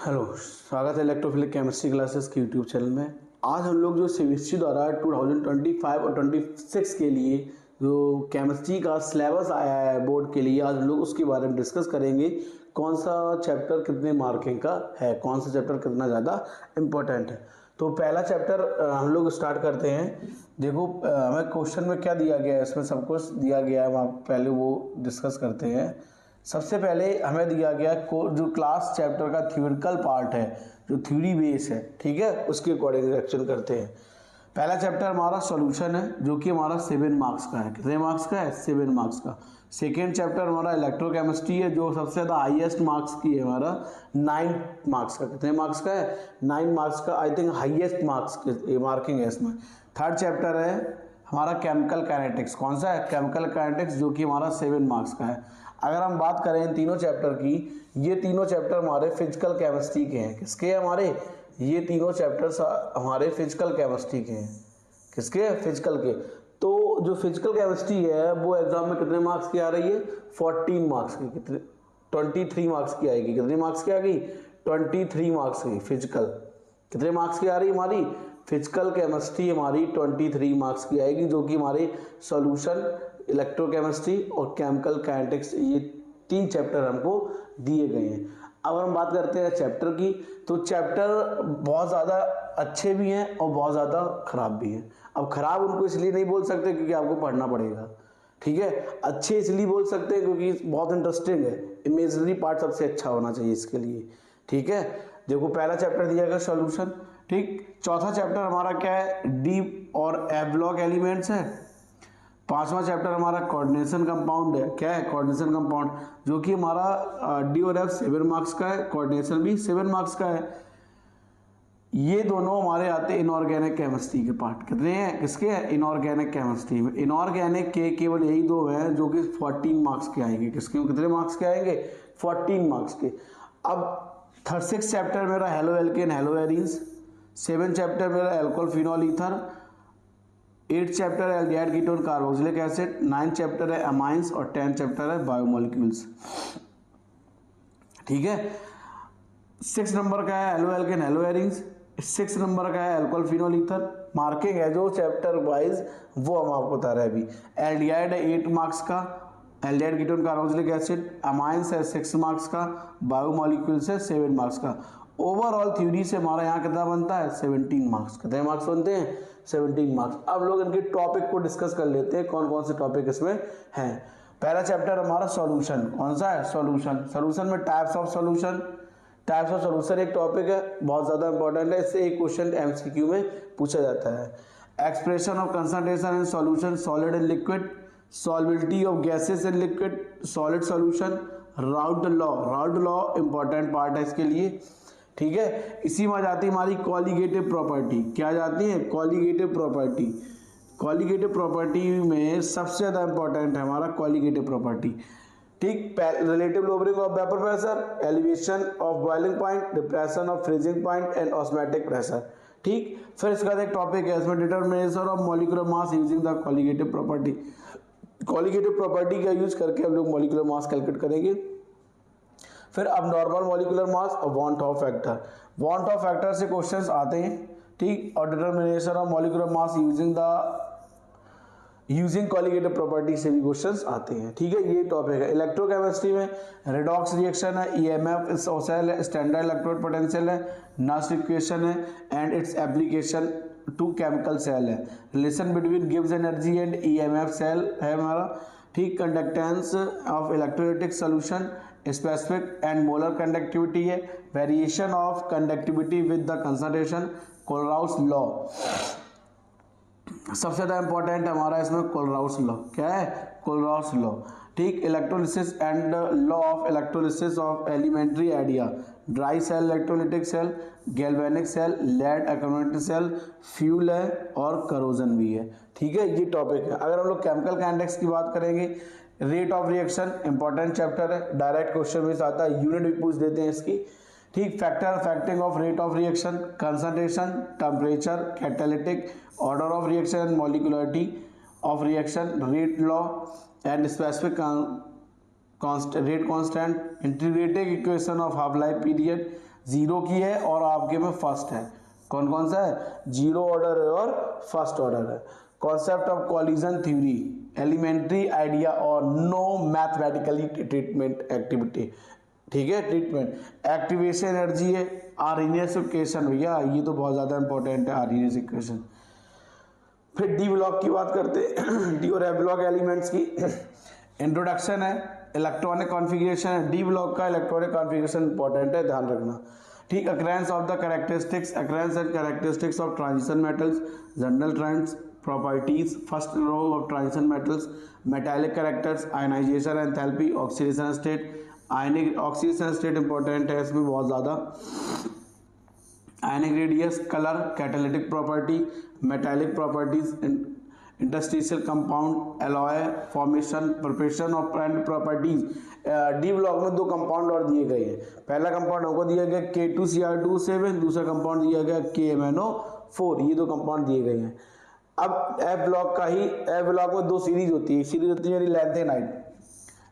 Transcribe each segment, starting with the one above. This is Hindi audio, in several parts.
हेलो, स्वागत है इलेक्ट्रोफिलिक केमिस्ट्री क्लासेस की यूट्यूब चैनल में। आज हम लोग जो सीबीएसई द्वारा 2025 और 26 के लिए जो केमिस्ट्री का सिलेबस आया है बोर्ड के लिए, आज हम लोग उसके बारे में डिस्कस करेंगे। कौन सा चैप्टर कितने मार्किंग का है, कौन सा चैप्टर कितना ज़्यादा इम्पोर्टेंट है। तो पहला चैप्टर हम लोग स्टार्ट करते हैं। देखो हमें क्वेश्चन में क्या दिया गया है, इसमें सब कुछ दिया गया है, वहाँ पहले वो डिस्कस करते हैं। सबसे पहले हमें दिया गया जो क्लास चैप्टर का थ्योरिटिकल पार्ट है, जो थ्योरी बेस है, ठीक है, उसके अकॉर्डिंग रिएक्शन करते हैं। पहला चैप्टर हमारा सॉल्यूशन है, जो कि हमारा 7 मार्क्स का है। कितने मार्क्स का है? 7 मार्क्स का। सेकेंड चैप्टर हमारा इलेक्ट्रोकेमिस्ट्री है, जो सबसे ज़्यादा हाईएस्ट मार्क्स की है, हमारा 9 मार्क्स का। कितने मार्क्स का है? 9 मार्क्स का। I think highest marks marking है इसमें। थर्ड चैप्टर है हमारा केमिकल काइनेटिक्स। कौन सा है? केमिकल काइनेटिक्स, जो कि हमारा 7 मार्क्स का है। अगर हम बात करें इन तीनों चैप्टर की, ये तीनों चैप्टर हमारे फिजिकल केमिस्ट्री के हैं। किसके हैं हमारे? ये तीनों चैप्टर्स हमारे फिजिकल केमिस्ट्री के हैं। किसके? फिजिकल के। तो जो फिजिकल केमिस्ट्री है वो एग्जाम में कितने मार्क्स की आ रही है? 14 मार्क्स की। कितने? 23 मार्क्स की आएगी। कितने मार्क्स की आ गई? 23 मार्क्स की फिजिकल। कितने मार्क्स की आ रही हमारी? फिजिकल केमिस्ट्री हमारी 23 मार्क्स की आएगी, जो कि हमारे सॉल्यूशन, इलेक्ट्रोकेमिस्ट्री और केमिकल काइनेटिक्स, ये 3 चैप्टर हमको दिए गए हैं। अब हम बात करते हैं चैप्टर की। तो चैप्टर बहुत ज़्यादा अच्छे भी हैं और बहुत ज़्यादा खराब भी हैं। अब खराब उनको इसलिए नहीं बोल सकते क्योंकि आपको पढ़ना पड़ेगा, ठीक है। अच्छे इसलिए बोल सकते हैं क्योंकि बहुत इंटरेस्टिंग है। इमेजिनरी पार्ट सबसे अच्छा होना चाहिए इसके लिए, ठीक है। देखो पहला चैप्टर दिया गया सॉल्यूशन, ठीक। चौथा चैप्टर हमारा क्या है? डी और एफ ब्लॉक एलिमेंट्स है। पांचवा चैप्टर हमारा कोऑर्डिनेशन कंपाउंड है। क्या है? कोऑर्डिनेशन कंपाउंड, जो कि हमारा डी और एफ 7 मार्क्स का है, कोऑर्डिनेशन भी 7 मार्क्स का है। ये दोनों हमारे आते हैं इनऑर्गेनिक केमिस्ट्री के पार्ट। कितने हैं? किसके हैं? इनऑर्गेनिक केमिस्ट्री में। इनऑर्गेनिक के केवल यही 2 हैं जो कि 14 मार्क्स के आएंगे। किसके? कितने मार्क्स के आएंगे? 14 मार्क्स के। अब 6 चैप्टर मेरा halo alkane hello arenes. 7 chapter मेरा एल्कोहल फिनॉल ईथर। 8 चैप्टर है aldehyde ketone carboxylic acid. 9 chapter है अमाइंस और 10 चैप्टर है बायोमोलिक्यूल्स, ठीक है। 6 नंबर का है halo alkane hello arenes. 6 number का है एल्कोहल फिनॉल ईथर। मार्किंग है जो चैप्टर वाइज वो हम आपको बता रहे हैं अभी। एल्डिहाइड है 8 मार्क्स का, aldehyde ketone carboxylic acid. Amines है 6 मार्क्स का, बायोमोलिक्यूल्स है 7 मार्क्स का। ओवरऑल थ्योरी से हमारा यहाँ कितना बनता है? 17 मार्क्स। कितने मार्क्स बनते हैं? 17 मार्क्स। अब लोग इनके टॉपिक को डिस्कस कर लेते हैं, कौन कौन से टॉपिक इसमें हैं। पहला चैप्टर हमारा सॉल्यूशन। कौन सा है? सॉल्यूशन। सॉल्यूशन में types of solution. Types of solution एक टॉपिक है, बहुत ज़्यादा इंपॉर्टेंट है। इससे एक क्वेश्चन एमसीक्यू में पूछा जाता है। Expression of concentration in solution, solid and liquid, solubility of gases in liquid, solid solution, Raoult law. Raoult law important part है इसके लिए, ठीक है। इसी में जाती है हमारी कॉलिगेटिव प्रॉपर्टी। क्या जाती है? Colligative property. कॉलिगेटिव प्रॉपर्टी में सबसे ज़्यादा इंपॉर्टेंट है हमारा कॉलिगेटिव प्रॉपर्टी, ठीक। Relative lowering of vapour pressure, elevation of boiling point, depression of freezing point and osmotic pressure, ठीक। फिर इसका एक टॉपिक है इसमें determination of molecular mass using the colligative property. Colligative property का यूज करके हम लोग मॉलिक्यूलर मास कैलकुलेट करेंगे। फिर अब नॉर्मल मॉलिक्यूलर मास और van't Hoff factor. Van't Hoff factor से क्वेश्चंस आते हैं, ठीक। और determination of molecular mass using colligative property से भी क्वेश्चंस आते हैं, ठीक है। ये टॉपिक है। इलेक्ट्रोकेमिस्ट्री में रेडॉक्स रिएक्शन है, ईएमएफ सेल है, स्टैंडर्ड इलेक्ट्रोड पोटेंशियल है, नस्ट इक्वेशन है and its application to chemical cell है। रिलेशन बिटवीन गिव्स एनर्जी एंड ईएमएफ सेल है हमारा, ठीक। Conductance of electrolytic solution, specific and molar conductivity है। Variation of conductivity with the concentration, Kohlrausch law. सबसे ज़्यादा इंपॉर्टेंट हमारा इसमें कोलराउस लॉ। क्या है? कोलराउस लॉ, ठीक। Electrolysis and law of electrolysis of elementary idea, dry cell electrolytic cell, galvanic cell, lead activated cell, fuel है और करोजन भी है, ठीक है। ये टॉपिक है। अगर हम लोग केमिकल काइनेटिक्स की बात करेंगे, rate of reaction important chapter है, डायरेक्ट क्वेश्चन में आता है, यूनिट भी पूछ देते हैं इसकी, ठीक। Factor affecting of rate of reaction, concentration, temperature, catalytic, order of reaction and molecularity of reaction, rate law and specific rate constant, integrated equation of half life period, zero की है और आपके में फर्स्ट है। कौन कौन सा है? जीरो ऑर्डर है और फर्स्ट ऑर्डर है। Concept of collision theory, elementary idea और नो मैथमेटिकली ट्रीटमेंट एक्टिविटी। ठीक है, ट्रीटमेंट एक्टिवेशन एनर्जी है, आर्हेनियस इक्वेशन भैया, ये तो बहुत ज़्यादा इंपॉर्टेंट है आर्हेनियस इक्वेशन। फिर डी ब्लॉक की बात करते हैं, डी और एफ ब्लॉक एलिमेंट्स की इंट्रोडक्शन है, इलेक्ट्रॉनिक कॉन्फ़िगरेशन है। डी ब्लॉक का इलेक्ट्रॉनिक कॉन्फ़िगरेशन इंपॉर्टेंट है, ध्यान रखना। ठीक, occurrence of the characteristics, occurrence and characteristics of transition metals, general trends, properties, first row of transition metals, metallic characters, ionisation, enthalpy, oxidation state. Ionic oxidation state important है इसमें बहुत ज़्यादा। Ionic radius, colour, catalytic property, metallic properties, interstitial compound, alloy formation, preparation of and properties. D block में दो कंपाउंड और दिए गए हैं। पहला कंपाउंड हमको दिया गया K2Cr2 7, दूसरा कंपाउंड दिया गया KMnO4, ये दो कंपाउंड दिए गए हैं। अब एफ ब्लॉक का ही, एफ ब्लॉक में दो सीरीज होती है, सीरीज होती है lanthanide,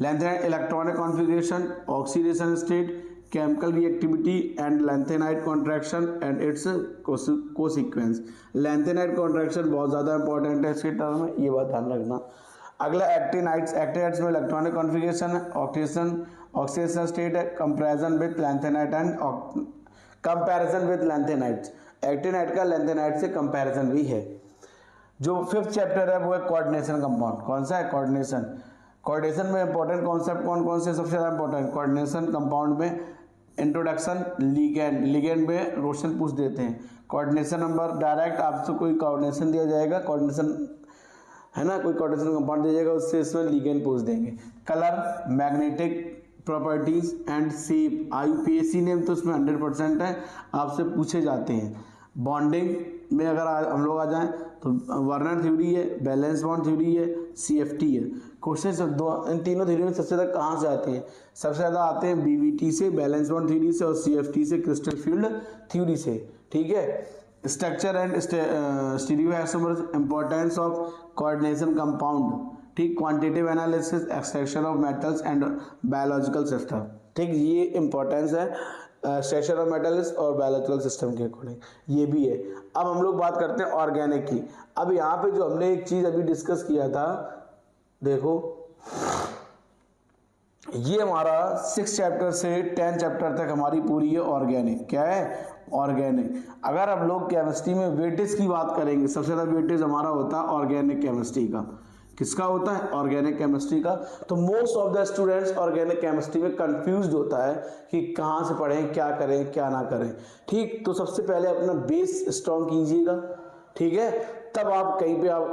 lanthanide electronic configuration, oxidation state, chemical reactivity and lanthanide contraction and its consequence. Lanthanide contraction बहुत ज़्यादा इंपॉर्टेंट है इसके टर्म में, ये बात ध्यान रखना। अगला एक्टिनाइड्स, एक्टिनाइड्स में इलेक्ट्रॉनिक कॉन्फ़िगरेशन है, ऑक्सीडेशन स्टेट है, comparison with lanthanide and comparison with lanthanides. Actinide का लैंथेनाइड से कंपैरिजन भी है। जो फिफ्थ चैप्टर है वो है कोऑर्डिनेशन कंपाउंड। कौन सा है? कोऑर्डिनेशन। कोऑर्डिनेशन में इंपॉर्टेंट कॉन्सेप्ट कौन कौन से सबसे ज़्यादा इंपॉर्टेंट? कोऑर्डिनेशन कंपाउंड में इंट्रोडक्शन, लिगेंड, लिगेंड में रोशन पूछ देते हैं। कोऑर्डिनेशन नंबर, डायरेक्ट आपसे कोई कोऑर्डिनेशन दिया जाएगा, कोऑर्डिनेशन है ना, कोई कोऑर्डिनेशन कंपाउंड दिया जाएगा, उससे इसमें लिगेंड पूछ देंगे। Colour, magnetic properties and shape, IUPAC name तो इसमें 100% है, आपसे पूछे जाते हैं। बॉन्डिंग में अगर हम लोग आ जाएं तो वर्नर थ्योरी है, बैलेंस बॉन्ड थ्योरी है, CFT है। क्वेश्चन इन तीनों थ्योरी में सबसे ज़्यादा कहाँ से आते हैं? सबसे ज़्यादा आते हैं BBT से, बैलेंस बॉन्ड थ्योरी से, और CFT से, क्रिस्टल फील्ड थ्योरी से। ठीक है, structure and stereoisomers, importance of coordination compound. ठीक, quantitative analysis, extraction of metals and biological system. ठीक, ये इंपॉर्टेंस है स्ट्रक्चर ऑफ मेटल्स और बायोलॉजिकल सिस्टम के अकॉर्डिंग, ये भी है। अब हम लोग बात करते हैं ऑर्गेनिक की। अब यहाँ पे जो हमने एक चीज़ अभी डिस्कस किया था, देखो ये हमारा 6 चैप्टर से 10 चैप्टर तक हमारी पूरी है ऑर्गेनिक। क्या है? ऑर्गेनिक। अगर हम लोग केमिस्ट्री में वेटेज की बात करेंगे, सबसे ज़्यादा वेटेज हमारा होता है ऑर्गेनिक केमिस्ट्री का। किसका होता है? ऑर्गेनिक केमिस्ट्री का। तो most of the students organic chemistry में कंफ्यूज्ड होता है कि कहाँ से पढ़ें, क्या करें, क्या ना करें। ठीक, तो सबसे पहले अपना बेस स्ट्रॉन्ग कीजिएगा। ठीक है, तब आप कहीं पे आप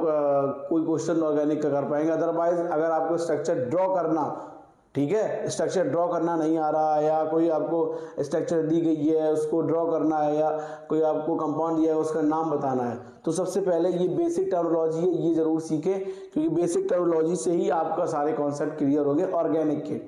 कोई क्वेश्चन ऑर्गेनिक का कर पाएंगे। अदरवाइज अगर आपको स्ट्रक्चर ड्रॉ करना, ठीक है, स्ट्रक्चर ड्रॉ करना नहीं आ रहा है, या कोई आपको स्ट्रक्चर दी गई है उसको ड्रॉ करना है, या कोई आपको कंपाउंड दिया है उसका नाम बताना है, तो सबसे पहले ये बेसिक टर्मिनोलॉजी है, ये जरूर सीखें, क्योंकि बेसिक टर्मिनोलॉजी से ही आपका सारे कॉन्सेप्ट क्लियर हो गए ऑर्गेनिक के।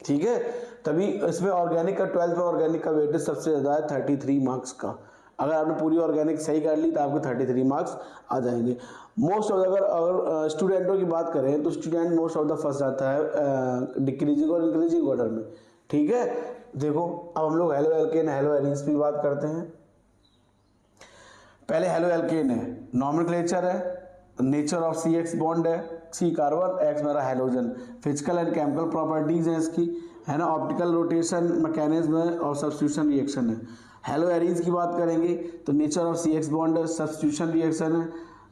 ठीक है, तभी इसमें ऑर्गेनिक का 12th में ऑर्गेनिक का वेटेज सबसे ज़्यादा है 33 मार्क्स का। अगर आपने पूरी ऑर्गेनिक सही कर ली तो आपको 33 मार्क्स आ जाएंगे। मोस्ट ऑफ अगर स्टूडेंटों की बात करें तो student most of the first जाता है डिक्रीजिंग और इंक्रीजिंग ऑर्डर में। ठीक है, देखो अब हम लोग हेलो एल्केन, हेलो एरीन्स की बात करते हैं। पहले हेलो एल्केन है, नॉमेनक्लेचर है, नेचर ऑफ CX बॉन्ड है, C कार्बन, X मेरा halogen, physical and chemical properties है इसकी, है ना, ऑप्टिकल रोटेशन मैकेनिज्म है और सब्स्टिट्यूशन रिएक्शन है। हेलो एरीन्स की बात करेंगे तो नेचर ऑफ CX बॉन्ड है, सब्स्टिट्यूशन रिएक्शन है,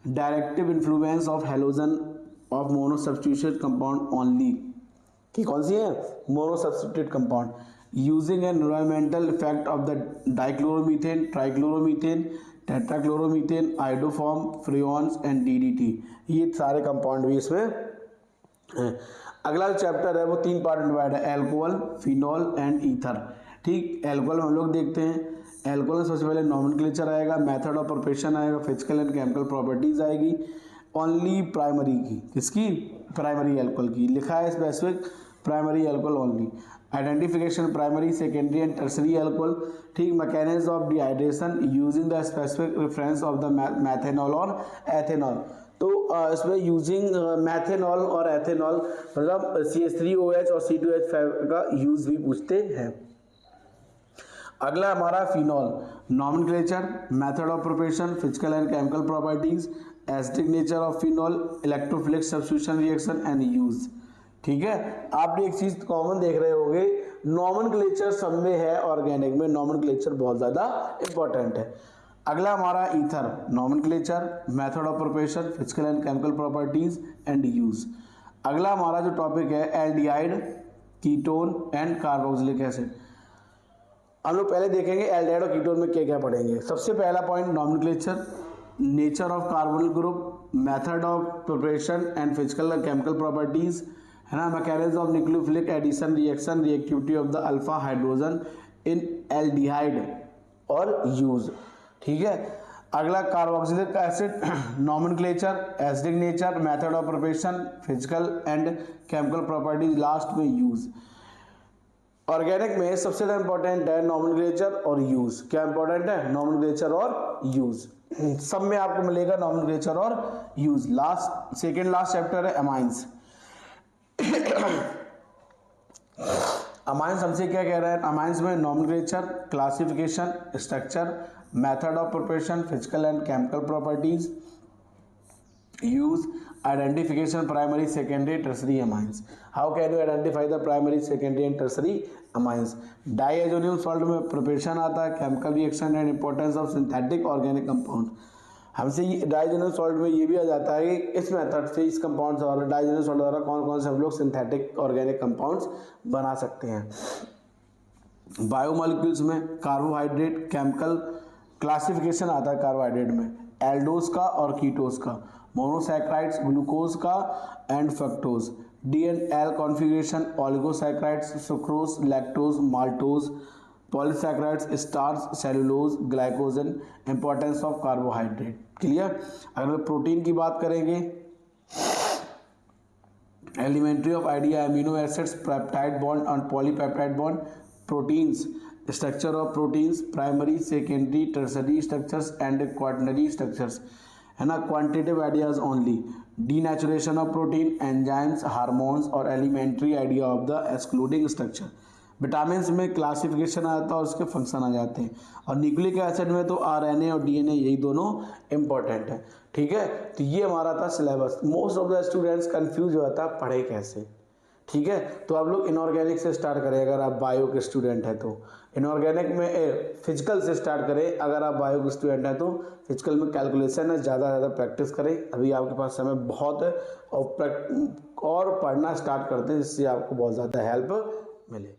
directive influence of halogen of mono substitution compound only, कि कौन सी है? Mono substituted compound, using N environmental effect of the dichloromethane, trichloromethane, tetrachloromethane, iodoform, freons and DDT, ये सारे कंपाउंड भी इसमें हैं। अगला जो चैप्टर है वो 3 पार्ट में डिवाइड है, एल्कोहल, फिनॉल एंड ईथर। ठीक, एल्कोहल में हम लोग देखते हैं, एल्कोहल में सबसे पहले नॉमेनक्लेचर आएगा, मेथड ऑफ प्रिपरेशन आएगा, फिजिकल एंड केमिकल प्रॉपर्टीज आएगी, ओनली प्राइमरी की, किसकी? प्राइमरी एल्कोहल की, लिखा है specific primary alcohol only, identification primary, secondary and tertiary alcohol. ठीक, mechanism of dehydration using the specific reference of the methanol और एथेनॉल। तो इसमें यूजिंग मैथेनॉल और एथेनॉल मतलब CH3OH और C2H5 का यूज भी पूछते हैं। अगला हमारा phenol, nomenclature, method of preparation, physical and chemical properties, acidic nature of phenol, electrophilic substitution reaction and use. ठीक है, आपने एक चीज कॉमन देख रहे होंगे, नॉमेनक्लेचर सब में है, ऑर्गेनिक में नॉमेनक्लेचर बहुत ज्यादा इंपॉर्टेंट है। अगला हमारा ether, nomenclature, method of preparation, physical and chemical properties and use. अगला हमारा जो टॉपिक है aldehyde, ketone and carboxylic acid. हम लोग पहले देखेंगे एल्डिहाइड और कीटोन में क्या क्या पढ़ेंगे। सबसे पहला point nomenclature, nature of carbonyl group, method of preparation and physical and chemical properties, है ना, mechanism of nucleophilic addition reaction, reactivity of the alpha hydrogen in aldehyde और यूज। ठीक है, अगला carboxylic acid, nomenclature, acidic nature, method of preparation, physical and chemical properties, last में यूज। ऑर्गेनिक में सबसे ज्यादा इंपॉर्टेंट है नॉमेनक्लेचर और यूज। क्या इंपॉर्टेंट है? नॉमेनक्लेचर और यूज। सब में आपको मिलेगा नॉमेनक्लेचर और use. Last second last chapter है अमाइंस। अमाइंस हमसे क्या कह रहा है? अमाइंस में nomenclature, classification, structure, method of preparation, physical and chemical properties, use, identification primary, secondary, tertiary amines. How can you identify the primary, secondary and tertiary amines? Diazonium salt में प्रिपरेशन आता है, chemical reaction and importance of synthetic organic compound. हमसे डाइएजोनियम सॉल्ट में ये भी आ जाता है कि इस मेथड से, इस कंपाउंड द्वारा, डाइएजोनियम सॉल्ट द्वारा कौन कौन से हम लोग सिंथेटिक ऑर्गेनिक कंपाउंड्स बना सकते हैं। बायोमोलिक्यूल्स में कार्बोहाइड्रेट, केमिकल क्लासिफिकेशन आता है कार्बोहाइड्रेट में, एल्डोज का और कीटोज का, मोनोसैक्राइड्स, ग्लूकोज का and fructose, D and L configuration, oligosaccharides, sucrose, lactose, maltose, polysaccharides, starch, cellulose, glycogen, importance of carbohydrate. Clear. अगर प्रोटीन की बात करेंगे, elementary of idea, amino acids, peptide bond और polypeptide bond, proteins, structure of proteins, primary, secondary, tertiary structures and quaternary structures, है ना, quantitative ideas only, denaturation of protein, enzymes, hormones और elementary idea of the excluding structure. Vitamins में क्लासिफिकेशन आ जाता है और उसके फंक्शन आ जाते हैं, और न्यूक्लिक एसिड में तो आरएनए और डीएनए यही दोनों इंपॉर्टेंट है। ठीक है, तो ये हमारा था syllabus. Most of the students confuse हो जाता है पढ़े कैसे। ठीक है, तो आप लोग इनऑर्गेनिक से स्टार्ट करें अगर आप बायो के स्टूडेंट हैं तो, इनऑर्गेनिक में फिजिकल से स्टार्ट करें अगर आप बायो के स्टूडेंट हैं तो, फिजिकल में कैलकुलेशन है, ज़्यादा प्रैक्टिस करें। अभी आपके पास समय बहुत है, और पढ़ना स्टार्ट करते हैं जिससे आपको बहुत ज़्यादा हेल्प मिले।